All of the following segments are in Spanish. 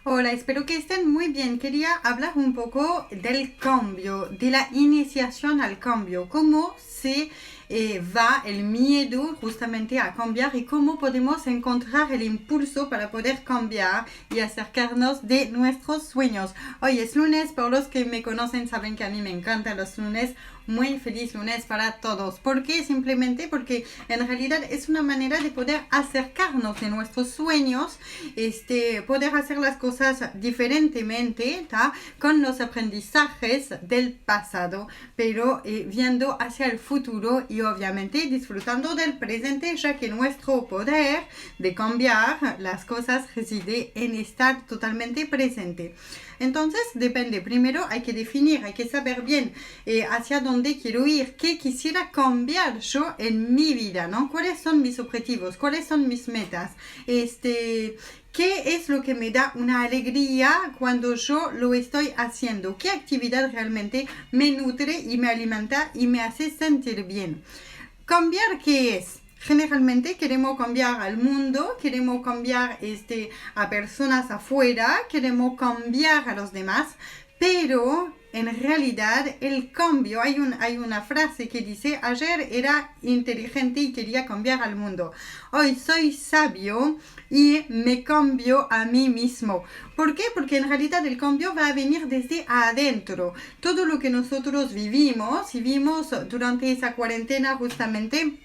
Hola, espero que estén muy bien. Quería hablar un poco del cambio, de la iniciación al cambio, cómo se va el miedo justamente a cambiar y cómo podemos encontrar el impulso para poder cambiar y acercarnos de nuestros sueños. Hoy es lunes, por los que me conocen saben que a mí me encantan los lunes. Muy feliz lunes para todos. ¿Por qué? Simplemente porque en realidad es una manera de poder acercarnos de nuestros sueños, poder hacer las cosas diferentemente, ¿tá? Con los aprendizajes del pasado, pero viendo hacia el futuro y obviamente disfrutando del presente, ya que nuestro poder de cambiar las cosas reside en estar totalmente presente. Entonces depende, primero hay que definir, hay que saber bien hacia dónde quiero ir, qué quisiera cambiar yo en mi vida, ¿no? ¿Cuáles son mis objetivos? ¿Cuáles son mis metas? ¿Qué es lo que me da una alegría cuando yo lo estoy haciendo? ¿Qué actividad realmente me nutre y me alimenta y me hace sentir bien? ¿Cambiar qué es? Generalmente queremos cambiar al mundo, queremos cambiar a personas afuera, queremos cambiar a los demás, pero en realidad el cambio, hay una frase que dice: ayer era inteligente y quería cambiar al mundo, hoy soy sabio y me cambio a mí mismo. ¿Por qué? Porque en realidad el cambio va a venir desde adentro. Todo lo que nosotros vivimos durante esa cuarentena justamente,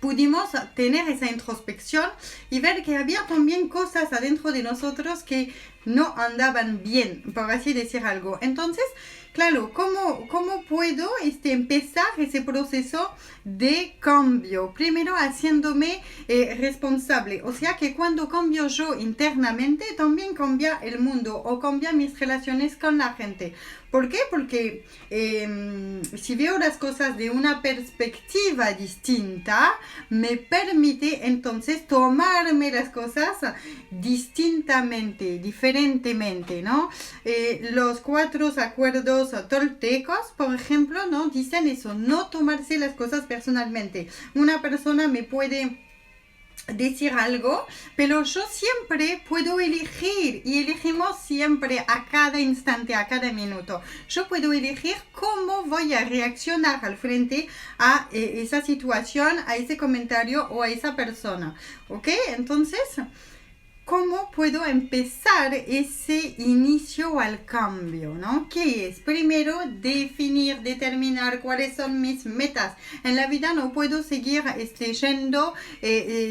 pudimos tener esa introspección y ver que había también cosas adentro de nosotros que no andaban bien, por así decir algo. Entonces, claro, ¿cómo puedo empezar ese proceso de cambio? Primero haciéndome responsable. O sea que cuando cambio yo internamente, también cambia el mundo o cambia mis relaciones con la gente. ¿Por qué? Porque si veo las cosas de una perspectiva distinta, me permite entonces tomarme las cosas distintamente, diferentemente, ¿no? Los 4 acuerdos toltecos, por ejemplo, ¿no? Dicen eso: no tomarse las cosas personalmente. Una persona me puede decir algo, pero yo siempre puedo elegir, y elegimos siempre a cada instante, a cada minuto. Yo puedo elegir cómo voy a reaccionar al frente a esa situación, a ese comentario o a esa persona, ¿ok? Entonces, ¿cómo puedo empezar ese inicio al cambio, ¿no? ¿Qué es? Primero, determinar cuáles son mis metas. En la vida no puedo seguir yendo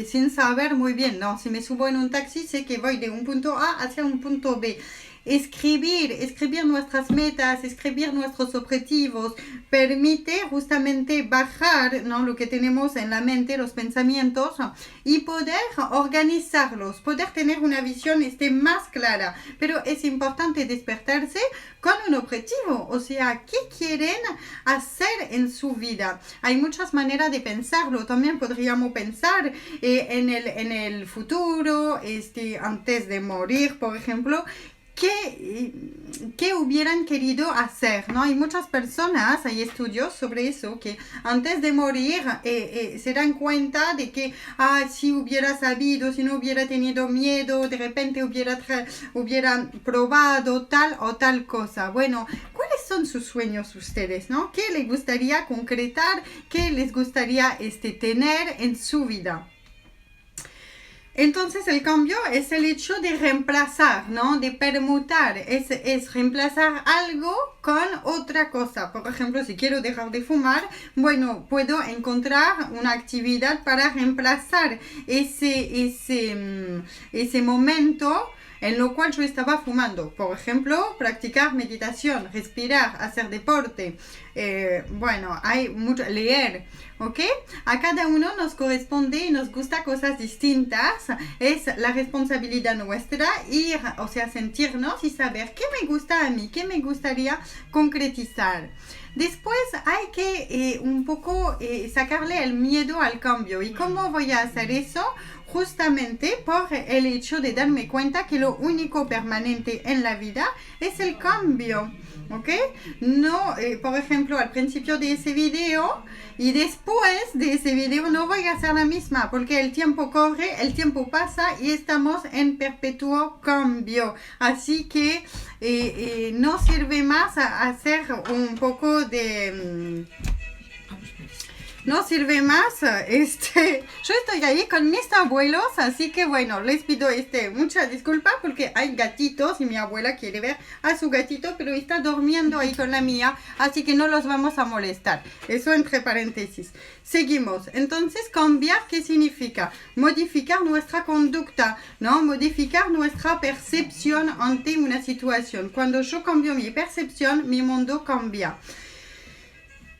sin saber muy bien, ¿no? Si me subo en un taxi, sé que voy de un punto A hacia un punto B. Escribir nuestras metas, escribir nuestros objetivos, permite justamente bajar, ¿no?, lo que tenemos en la mente, los pensamientos, y poder organizarlos, poder tener una visión más clara. Pero es importante despertarse con un objetivo, o sea, ¿qué quieren hacer en su vida? Hay muchas maneras de pensarlo. También podríamos pensar en el futuro, antes de morir, por ejemplo. ¿Qué hubieran querido hacer, ¿no? Hay muchas personas, hay estudios sobre eso, que antes de morir se dan cuenta de que si hubiera sabido, si no hubiera tenido miedo, de repente hubiera probado tal o tal cosa. Bueno, ¿cuáles son sus sueños ustedes, no? ¿Qué les gustaría concretar? ¿Qué les gustaría tener en su vida? Entonces el cambio es el hecho de reemplazar, ¿no? De permutar, es reemplazar algo con otra cosa. Por ejemplo, si quiero dejar de fumar, bueno, puedo encontrar una actividad para reemplazar ese momento en lo cual yo estaba fumando. Por ejemplo, practicar meditación, respirar, hacer deporte, hay mucho, leer, ¿ok? A cada uno nos corresponde y nos gusta cosas distintas. Es la responsabilidad nuestra ir, o sea, sentirnos y saber qué me gusta a mí, qué me gustaría concretizar. Después hay que un poco sacarle el miedo al cambio. ¿Y cómo voy a hacer eso? justamente por el hecho de darme cuenta que lo único permanente en la vida es el cambio. ¿Ok? No, por ejemplo, al principio de ese video y después de ese video no voy a hacer la misma porque el tiempo corre, el tiempo pasa y estamos en perpetuo cambio. Así que no sirve más hacer un poco de... No sirve más, yo estoy ahí con mis abuelos, así que bueno, les pido mucha disculpa porque hay gatitos y mi abuela quiere ver a su gatito, pero está durmiendo ahí con la mía, así que no los vamos a molestar. Eso entre paréntesis. Seguimos. Entonces, cambiar, ¿qué significa? Modificar nuestra conducta, ¿no? Modificar nuestra percepción ante una situación. Cuando yo cambio mi percepción, mi mundo cambia.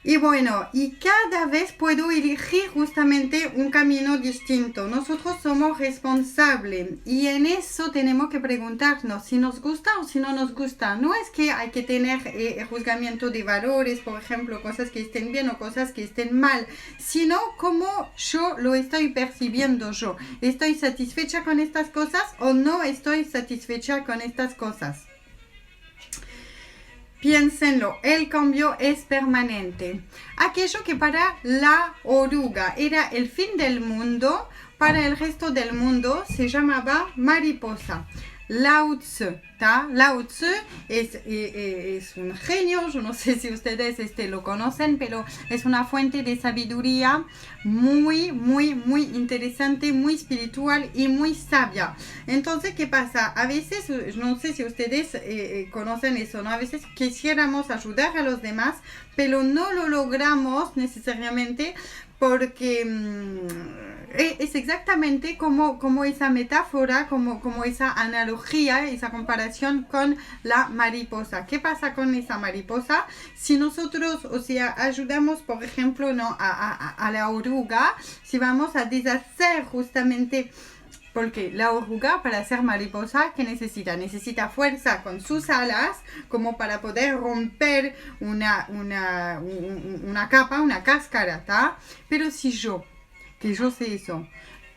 Y bueno, y cada vez puedo elegir justamente un camino distinto. Nosotros somos responsables y en eso tenemos que preguntarnos si nos gusta o si no nos gusta. No es que hay que tener juzgamiento de valores, por ejemplo, cosas que estén bien o cosas que estén mal, sino cómo yo lo estoy percibiendo yo. ¿Estoy satisfecha con estas cosas o no estoy satisfecha con estas cosas? Piénsenlo, el cambio es permanente. Aquello que para la oruga era el fin del mundo, para el resto del mundo se llamaba mariposa. Lao Tzu, ¿tá? Lao Tzu es un genio, yo no sé si ustedes lo conocen, pero es una fuente de sabiduría muy, muy, muy interesante, muy espiritual y muy sabia. Entonces, ¿qué pasa? A veces, no sé si ustedes conocen eso, ¿no? A veces quisiéramos ayudar a los demás, pero no lo logramos necesariamente porque es exactamente como esa metáfora, como esa analogía, esa comparación con la mariposa. ¿Qué pasa con esa mariposa? Si nosotros, ayudamos, por ejemplo, ¿no? a la oruga, si vamos a deshacer justamente... Porque la oruga, para ser mariposa, ¿qué necesita? Necesita fuerza con sus alas, como para poder romper una capa, una cáscara, ¿tá? Pero si yo sé eso,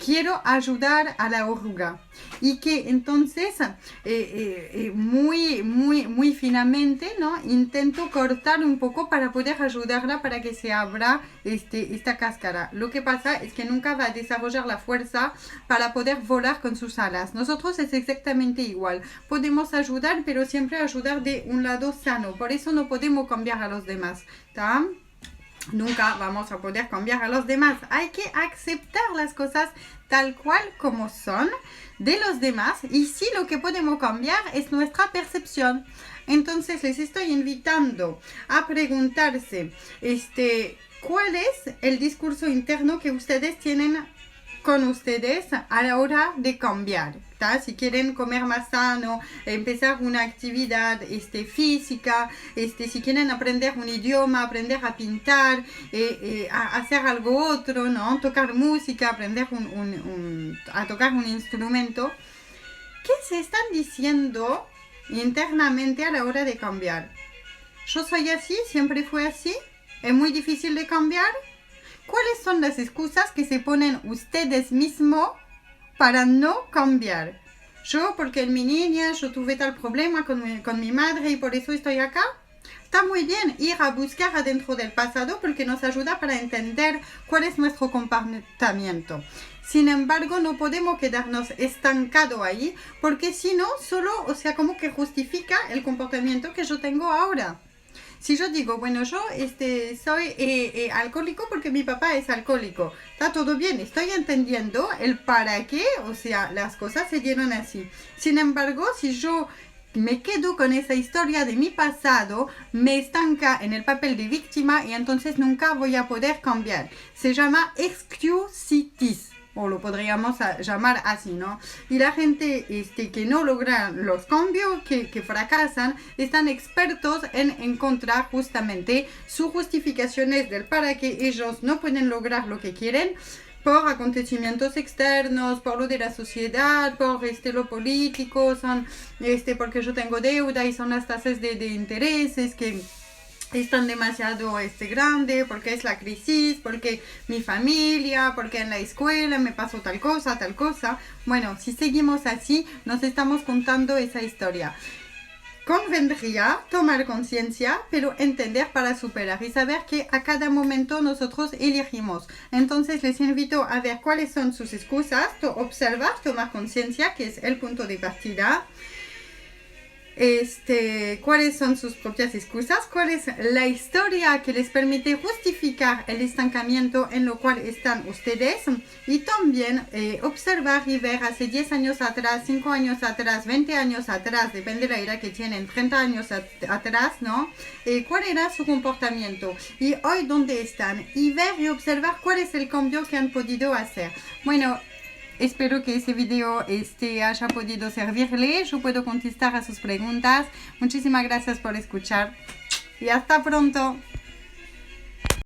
quiero ayudar a la oruga y que entonces muy, muy, muy finamente, ¿no? Intento cortar un poco para poder ayudarla para que se abra esta cáscara. Lo que pasa es que nunca va a desarrollar la fuerza para poder volar con sus alas. Nosotros es exactamente igual. Podemos ayudar, pero siempre ayudar de un lado sano. Por eso no podemos cambiar a los demás, ¿tá? Nunca vamos a poder cambiar a los demás. Hay que aceptar las cosas tal cual como son de los demás y sí, lo que podemos cambiar es nuestra percepción. Entonces les estoy invitando a preguntarse ¿cuál es el discurso interno que ustedes tienen con ustedes a la hora de cambiar? ¿Tá? Si quieren comer más sano, empezar una actividad física, si quieren aprender un idioma, aprender a pintar, a hacer algo otro, ¿no? Tocar música, aprender a tocar un instrumento. ¿Qué se están diciendo internamente a la hora de cambiar? ¿Yo soy así? ¿Siempre fue así? ¿Es muy difícil de cambiar? ¿Cuáles son las excusas que se ponen ustedes mismos para no cambiar? Yo, porque en mi niña yo tuve tal problema con mi madre y por eso estoy acá. Está muy bien ir a buscar adentro del pasado porque nos ayuda para entender cuál es nuestro comportamiento. Sin embargo, no podemos quedarnos estancados ahí porque si no, solo, como que justifica el comportamiento que yo tengo ahora. Si yo digo, bueno, yo soy alcohólico porque mi papá es alcohólico, está todo bien, estoy entendiendo el para qué, las cosas se dieron así. Sin embargo, si yo me quedo con esa historia de mi pasado, me estanca en el papel de víctima y entonces nunca voy a poder cambiar. Se llama excusitis. O lo podríamos llamar así, ¿no? Y la gente que no logran los cambios, que fracasan, están expertos en encontrar justamente sus justificaciones del para que ellos no pueden lograr lo que quieren por acontecimientos externos, por lo de la sociedad, por lo político, son porque yo tengo deuda y son las tasas de intereses que están demasiado grande, porque es la crisis, porque mi familia, porque en la escuela me pasó tal cosa, tal cosa. Bueno, si seguimos así, nos estamos contando esa historia. Convendría tomar conciencia, pero entender para superar y saber que a cada momento nosotros elegimos. Entonces les invito a ver cuáles son sus excusas, observar, tomar conciencia, que es el punto de partida. Cuáles son sus propias excusas, cuál es la historia que les permite justificar el estancamiento en lo cual están ustedes, y también observar y ver hace 10 años atrás, 5 años atrás, 20 años atrás, depende de la edad que tienen, 30 años atrás, ¿no? Cuál era su comportamiento y hoy dónde están, y ver y observar cuál es el cambio que han podido hacer. Bueno, espero que este video haya podido servirle. Yo puedo contestar a sus preguntas. Muchísimas gracias por escuchar y hasta pronto.